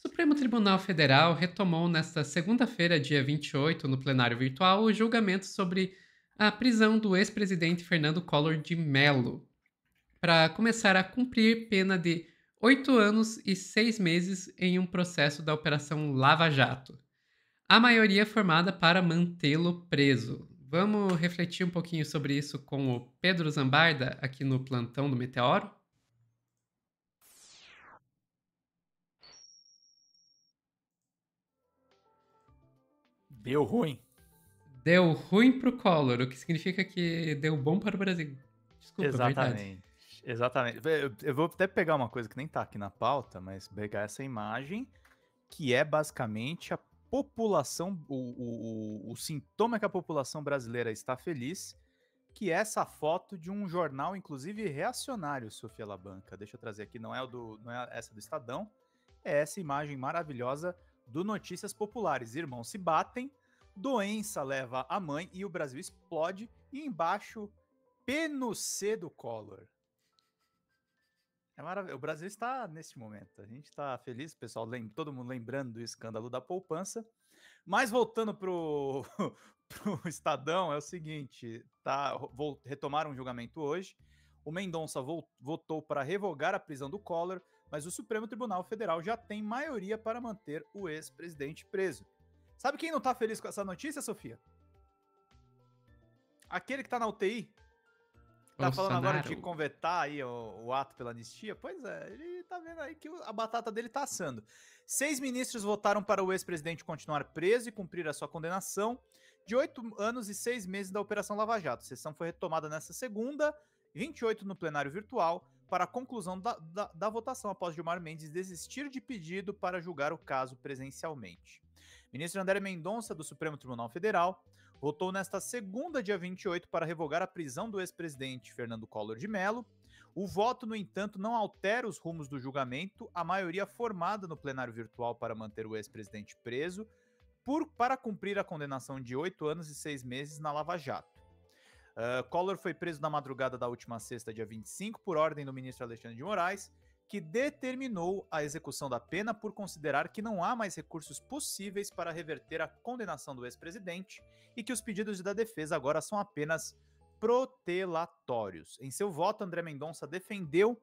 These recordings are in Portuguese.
O Supremo Tribunal Federal retomou nesta segunda-feira, dia 28, no plenário virtual, o julgamento sobre a prisão do ex-presidente Fernando Collor de Mello, para começar a cumprir pena de 8 anos e 6 meses em um processo da Operação Lava Jato. A maioria formada para mantê-lo preso. Vamos refletir um pouquinho sobre isso com o Pedro Zambarda, aqui no plantão do Meteoro? Deu ruim. Deu ruim pro Collor, o que significa que deu bom para o Brasil. Desculpa, verdade. Exatamente. Exatamente. Eu vou até pegar uma coisa que nem tá aqui na pauta, mas pegar essa imagem, que é basicamente a população, o sintoma que a população brasileira está feliz, que é essa foto de um jornal, inclusive reacionário, Sofia Labanca. Deixa eu trazer aqui, não é essa do Estadão, é essa imagem maravilhosa do Notícias Populares. Irmãos se batem, doença leva a mãe e o Brasil explode, e embaixo, P no C do Collor. É maravilhoso. O Brasil está nesse momento. A gente está feliz, pessoal, todo mundo lembrando do escândalo da poupança. Mas voltando pro, pro Estadão, é o seguinte, retomaram um julgamento hoje. O Mendonça votou para revogar a prisão do Collor, mas o Supremo Tribunal Federal já tem maioria para manter o ex-presidente preso. Sabe quem não tá feliz com essa notícia, Sofia? Aquele que tá na UTI. Tá falando agora de Bolsonaro. convertar aí o ato pela anistia? Pois é, ele tá vendo aí que a batata dele tá assando. 6 ministros votaram para o ex-presidente continuar preso e cumprir a sua condenação de 8 anos e 6 meses da Operação Lava Jato. A sessão foi retomada nesta segunda, 28 no plenário virtual, para a conclusão da votação após Gilmar Mendes desistir de pedido para julgar o caso presencialmente. Ministro André Mendonça, do Supremo Tribunal Federal, votou nesta segunda, dia 28, para revogar a prisão do ex-presidente Fernando Collor de Mello. O voto, no entanto, não altera os rumos do julgamento. A maioria formada no plenário virtual para manter o ex-presidente preso para cumprir a condenação de 8 anos e 6 meses na Lava Jato. Collor foi preso na madrugada da última sexta, dia 25, por ordem do ministro Alexandre de Moraes, que determinou a execução da pena por considerar que não há mais recursos possíveis para reverter a condenação do ex-presidente e que os pedidos da defesa agora são apenas protelatórios. Em seu voto, André Mendonça defendeu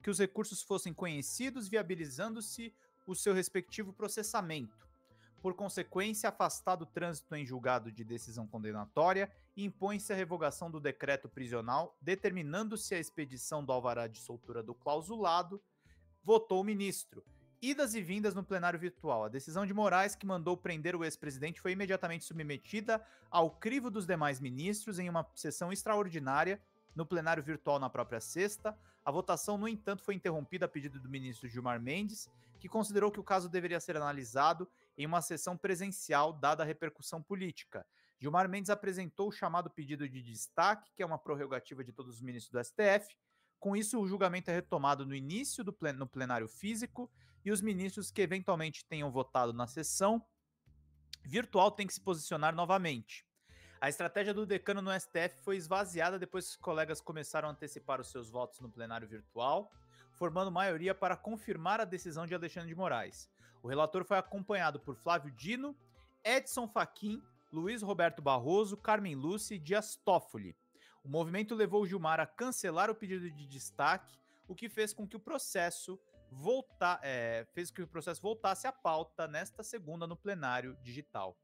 que os recursos fossem conhecidos, viabilizando-se o seu respectivo processamento. Por consequência, afastado o trânsito em julgado de decisão condenatória, impõe-se a revogação do decreto prisional, determinando-se a expedição do alvará de soltura do clausulado, votou o ministro. Idas e vindas no plenário virtual. A decisão de Moraes, que mandou prender o ex-presidente, foi imediatamente submetida ao crivo dos demais ministros em uma sessão extraordinária no plenário virtual na própria sexta. A votação, no entanto, foi interrompida a pedido do ministro Gilmar Mendes, que considerou que o caso deveria ser analisado em uma sessão presencial, dada a repercussão política. Gilmar Mendes apresentou o chamado pedido de destaque, que é uma prerrogativa de todos os ministros do STF. Com isso, o julgamento é retomado no início no plenário físico e os ministros que eventualmente tenham votado na sessão virtual têm que se posicionar novamente. A estratégia do decano no STF foi esvaziada depois que os colegas começaram a antecipar os seus votos no plenário virtual, formando maioria para confirmar a decisão de Alexandre de Moraes. O relator foi acompanhado por Flávio Dino, Edson Fachin, Luiz Roberto Barroso, Carmen Lúcia e Dias Toffoli. O movimento levou Gilmar a cancelar o pedido de destaque, o que fez com que o processo voltasse à pauta nesta segunda no plenário digital.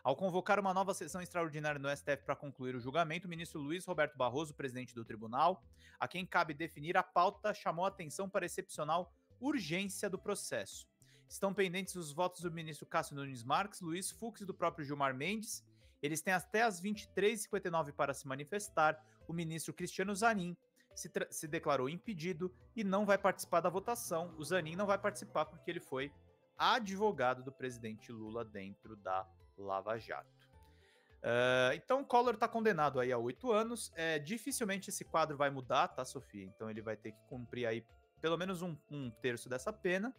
Ao convocar uma nova sessão extraordinária no STF para concluir o julgamento, o ministro Luiz Roberto Barroso, presidente do tribunal, a quem cabe definir a pauta, chamou a atenção para a excepcional urgência do processo. Estão pendentes os votos do ministro Cássio Nunes Marques, Luiz Fux e do próprio Gilmar Mendes. Eles têm até as 23h59 para se manifestar. O ministro Cristiano Zanin se declarou impedido e não vai participar da votação. O Zanin não vai participar porque ele foi advogado do presidente Lula dentro da Lava Jato. Então, Collor está condenado aí a 8 anos. Dificilmente esse quadro vai mudar, tá, Sofia? Então ele vai ter que cumprir aí pelo menos um terço dessa pena.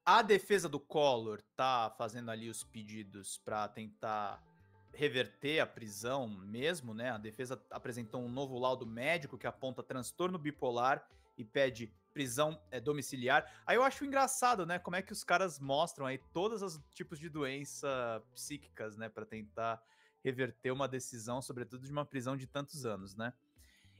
A defesa do Collor tá fazendo ali os pedidos para tentar reverter a prisão mesmo, né? A defesa apresentou um novo laudo médico que aponta transtorno bipolar e pede prisão domiciliar. Aí eu acho engraçado, né? Como é que os caras mostram aí todos os tipos de doença psíquicas, né? Para tentar reverter uma decisão, sobretudo de uma prisão de tantos anos, né?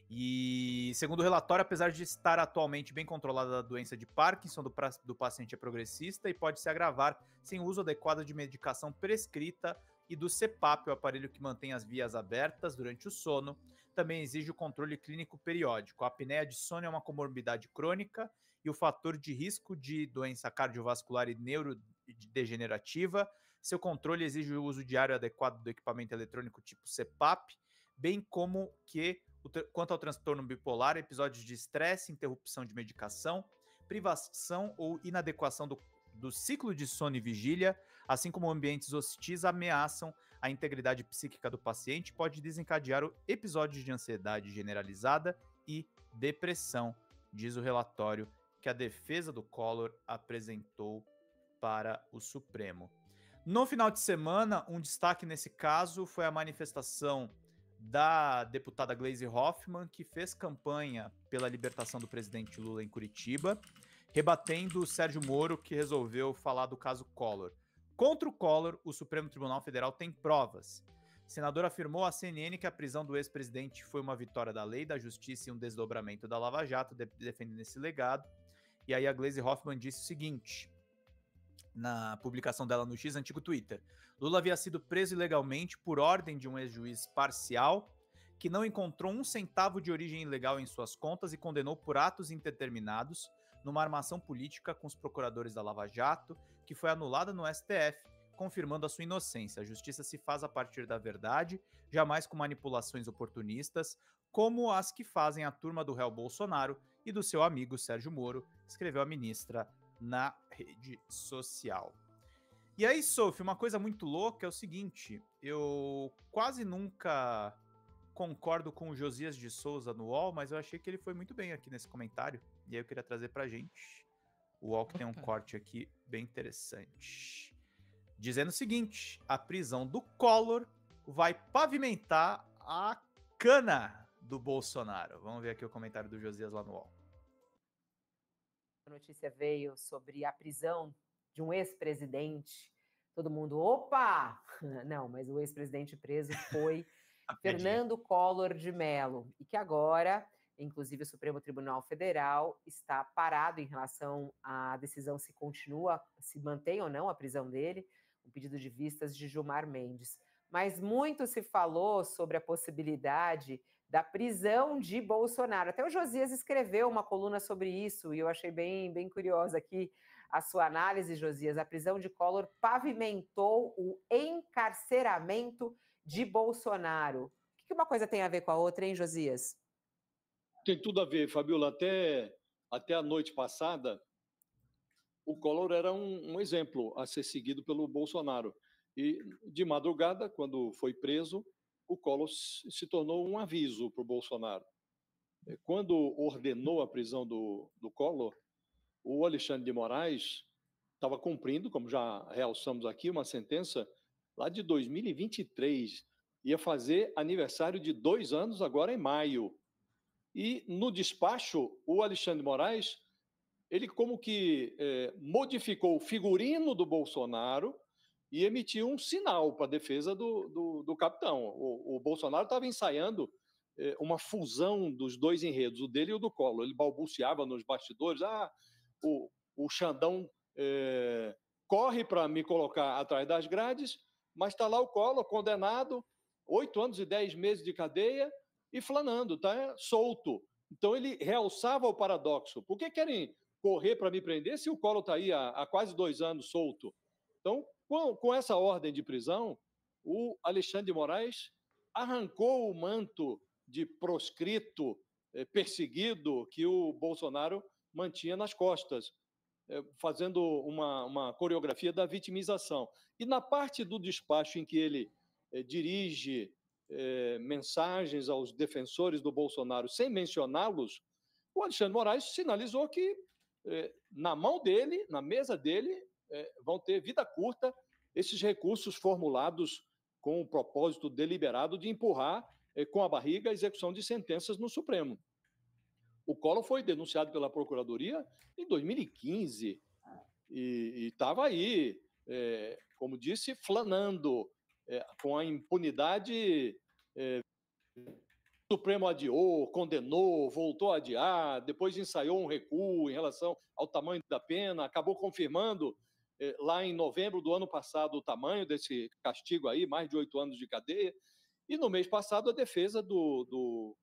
E segundo o relatório, apesar de estar atualmente bem controlada a doença de Parkinson do paciente é progressista e pode se agravar sem uso adequado de medicação prescrita e do CPAP, o aparelho que mantém as vias abertas durante o sono, também exige o controle clínico periódico. A apneia de sono é uma comorbidade crônica e o fator de risco de doença cardiovascular e neurodegenerativa. Seu controle exige o uso diário adequado do equipamento eletrônico tipo CPAP, bem como que, quanto ao transtorno bipolar, episódios de estresse, interrupção de medicação, privação ou inadequação do ciclo de sono e vigília, assim como ambientes hostis, ameaçam a integridade psíquica do paciente, pode desencadear episódios de ansiedade generalizada e depressão, diz o relatório que a defesa do Collor apresentou para o Supremo. No final de semana, um destaque nesse caso foi a manifestação da deputada Gleisi Hoffmann, que fez campanha pela libertação do presidente Lula em Curitiba, rebatendo o Sérgio Moro, que resolveu falar do caso Collor. Contra o Collor, o Supremo Tribunal Federal tem provas. O senador afirmou à CNN que a prisão do ex-presidente foi uma vitória da lei, da justiça e um desdobramento da Lava Jato, defendendo esse legado. E aí a Gleisi Hoffmann disse o seguinte, na publicação dela no X, antigo Twitter: Lula havia sido preso ilegalmente por ordem de um ex-juiz parcial que não encontrou um centavo de origem ilegal em suas contas e condenou por atos indeterminados numa armação política com os procuradores da Lava Jato, que foi anulada no STF, confirmando a sua inocência. A justiça se faz a partir da verdade, jamais com manipulações oportunistas, como as que fazem a turma do réu Bolsonaro e do seu amigo Sérgio Moro, escreveu a ministra na rede social. E aí, Sophie, uma coisa muito louca é o seguinte, eu quase nunca concordo com o Josias de Souza no UOL, mas eu achei que ele foi muito bem aqui nesse comentário, e aí eu queria trazer pra gente. O UOL que tem um corte aqui bem interessante. Dizendo o seguinte, a prisão do Collor vai pavimentar a cana do Bolsonaro. Vamos ver aqui o comentário do Josias lá no UOL. A notícia veio sobre a prisão de um ex-presidente. Todo mundo, opa! Não, mas o ex-presidente preso foi Fernando Collor de Mello, e que agora, inclusive, o Supremo Tribunal Federal está parado em relação à decisão se continua, se mantém ou não a prisão dele, o pedido de vistas de Gilmar Mendes. Mas muito se falou sobre a possibilidade da prisão de Bolsonaro. Até o Josias escreveu uma coluna sobre isso, e eu achei bem curiosa aqui a sua análise, Josias. A prisão de Collor pavimentou o encarceramento de Bolsonaro. O que uma coisa tem a ver com a outra, hein, Josias? Tem tudo a ver, Fabiola. Até a noite passada, o Collor era um exemplo a ser seguido pelo Bolsonaro. E, de madrugada, quando foi preso, o Collor se tornou um aviso para o Bolsonaro. Quando ordenou a prisão do Collor, o Alexandre de Moraes estava cumprindo, como já realçamos aqui, uma sentença lá de 2023. Ia fazer aniversário de 2 anos agora em maio. E, no despacho, o Alexandre de Moraes, ele como que modificou o figurino do Bolsonaro e emitiu um sinal para a defesa do capitão. O Bolsonaro estava ensaiando uma fusão dos dois enredos, o dele e o do Collor. Ele balbuciava nos bastidores, o Xandão corre para me colocar atrás das grades, mas está lá o Collor, condenado, 8 anos e 10 meses de cadeia e flanando, está solto. Então ele realçava o paradoxo. Por que querem correr para me prender se o Collor está aí há quase 2 anos solto? Então, com essa ordem de prisão, o Alexandre de Moraes arrancou o manto de proscrito, perseguido que o Bolsonaro mantinha nas costas, fazendo uma coreografia da vitimização. E na parte do despacho em que ele dirige mensagens aos defensores do Bolsonaro sem mencioná-los, o Alexandre de Moraes sinalizou que na mão dele, na mesa dele, vão ter vida curta esses recursos formulados com o propósito deliberado de empurrar com a barriga a execução de sentenças no Supremo. O Collor foi denunciado pela Procuradoria em 2015 e estava aí, como disse, flanando com a impunidade. O Supremo adiou, condenou, voltou a adiar, depois ensaiou um recuo em relação ao tamanho da pena, acabou confirmando lá em novembro do ano passado o tamanho desse castigo aí, mais de 8 anos de cadeia. E no mês passado a defesa do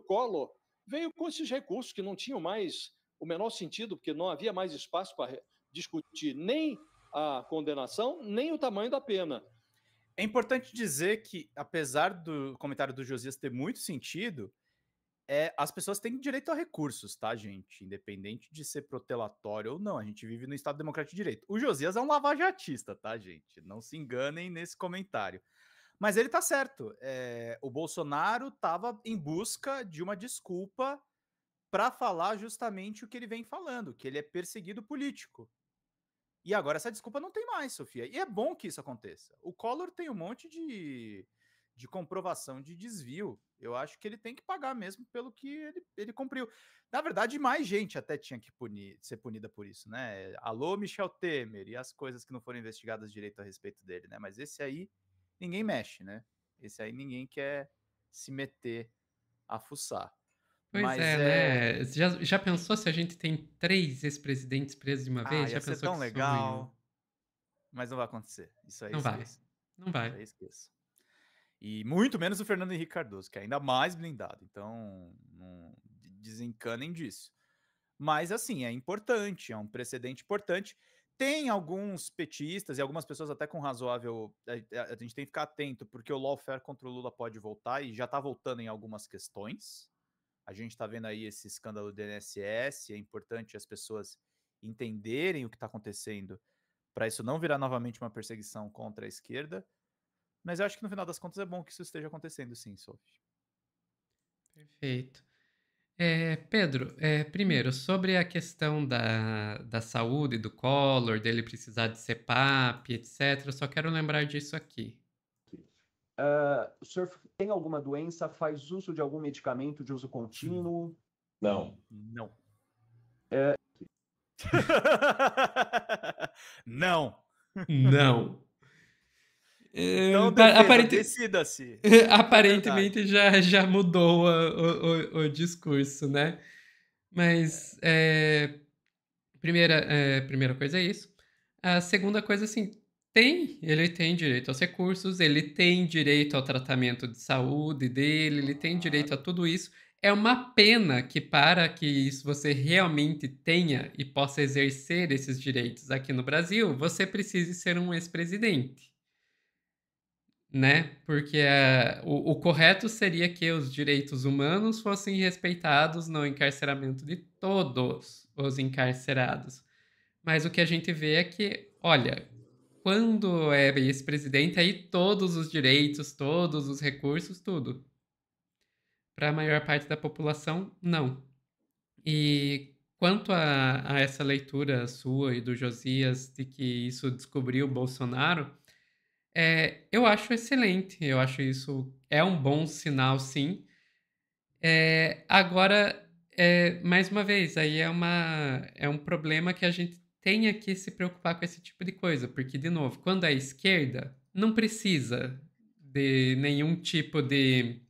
Collor veio com esses recursos que não tinham mais o menor sentido, porque não havia mais espaço para discutir nem a condenação, nem o tamanho da pena. É importante dizer que, apesar do comentário do Josias ter muito sentido, as pessoas têm direito a recursos, tá, gente? Independente de ser protelatório ou não. A gente vive no Estado Democrático de Direito. O Josias é um lavajatista, tá, gente? Não se enganem nesse comentário. Mas ele tá certo. O Bolsonaro estava em busca de uma desculpa para falar justamente o que ele vem falando, que ele é perseguido político. E agora essa desculpa não tem mais, Sofia. E é bom que isso aconteça. O Collor tem um monte de comprovação de desvio. Eu acho que ele tem que pagar mesmo pelo que ele cumpriu. Na verdade, mais gente até tinha que ser punida por isso, né? Alô, Michel Temer e as coisas que não foram investigadas direito a respeito dele, né? Mas esse aí, ninguém mexe, né? Esse aí ninguém quer se meter a fuçar. Pois Mas né? Já pensou se a gente tem 3 ex-presidentes presos de uma vez? ia Já ser pensou tão que legal. sonho? Mas não vai acontecer. Isso aí Não vai. esqueça. Não vai. Isso aí esqueça. E muito menos o Fernando Henrique Cardoso, que é ainda mais blindado. Então, não desencanem disso. Mas, assim, é importante, é um precedente importante. Tem alguns petistas e algumas pessoas até com razoável... A gente tem que ficar atento, porque o lawfare contra o Lula pode voltar e já está voltando em algumas questões. A gente está vendo aí esse escândalo do INSS, é importante as pessoas entenderem o que está acontecendo para isso não virar novamente uma perseguição contra a esquerda. Mas eu acho que no final das contas é bom que isso esteja acontecendo, sim, Sophie. Perfeito. Pedro, primeiro, sobre a questão da saúde do Collor, dele precisar de CPAP, etc., eu só quero lembrar disso aqui. O senhor tem alguma doença? Faz uso de algum medicamento de uso contínuo? Não. Não. Não. Então, decida-se. Aparentemente já mudou o discurso, né? Mas primeira coisa é isso. A segunda coisa, assim, ele tem direito aos recursos, ele tem direito ao tratamento de saúde dele, ele tem direito a tudo isso. É uma pena que para que isso você realmente tenha e possa exercer esses direitos aqui no Brasil, você precise ser um ex-presidente. Né? Porque o correto seria que os direitos humanos fossem respeitados no encarceramento de todos os encarcerados. Mas o que a gente vê é que, olha, quando é ex-presidente, aí todos os direitos, todos os recursos, tudo. Para a maior parte da população, não. E quanto a essa leitura sua e do Josias de que isso descobriu o Bolsonaro, eu acho excelente. Eu acho isso um bom sinal, sim. Agora, mais uma vez, aí é um problema que a gente tenha que se preocupar com esse tipo de coisa. Porque, de novo, quando é esquerda, não precisa de nenhum tipo de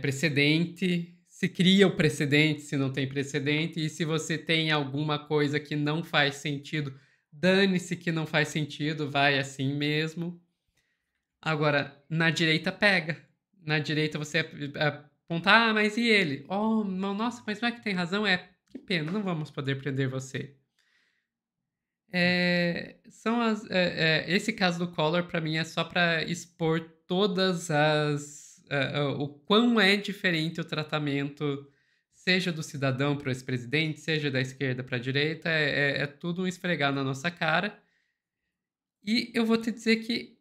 precedente. Se cria o precedente, se não tem precedente. E se você tem alguma coisa que não faz sentido, dane-se que não faz sentido, vai assim mesmo. Agora, na direita pega. Na direita você aponta, mas e ele? Oh, nossa, mas não é que tem razão? Que pena, não vamos poder prender você. Esse caso do Collor, para mim, é só para expor todas o quão é diferente o tratamento, seja do cidadão para o ex-presidente, seja da esquerda para a direita, é tudo um esfregar na nossa cara. E eu vou te dizer que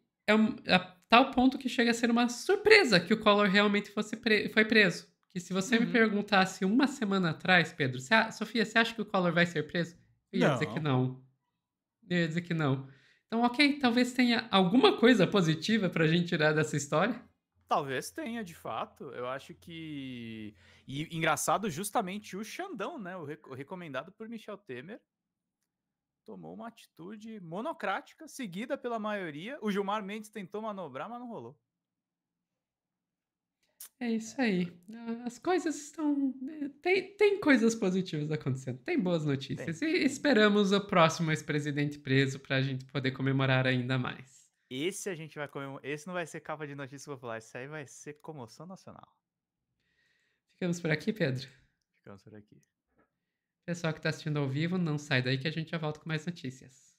a tal ponto que chega a ser uma surpresa que o Collor realmente foi preso. Que se você me perguntasse uma semana atrás, Pedro, Sofia, você acha que o Collor vai ser preso? Eu ia dizer que não. Então, ok, talvez tenha alguma coisa positiva pra gente tirar dessa história. Talvez tenha, de fato. Eu acho que. E engraçado, justamente o Xandão, né? O recomendado por Michel Temer, tomou uma atitude monocrática, seguida pela maioria. O Gilmar Mendes tentou manobrar, mas não rolou. É isso aí. As coisas estão. Tem coisas positivas acontecendo, tem boas notícias. Tem, E tem. esperamos o próximo ex-presidente preso para a gente poder comemorar ainda mais. Esse a gente vai comemorar. Esse não vai ser capa de notícia popular. Esse aí vai ser comoção nacional. Ficamos por aqui, Pedro. Ficamos por aqui. Pessoal que está assistindo ao vivo, não sai daí que a gente já volta com mais notícias.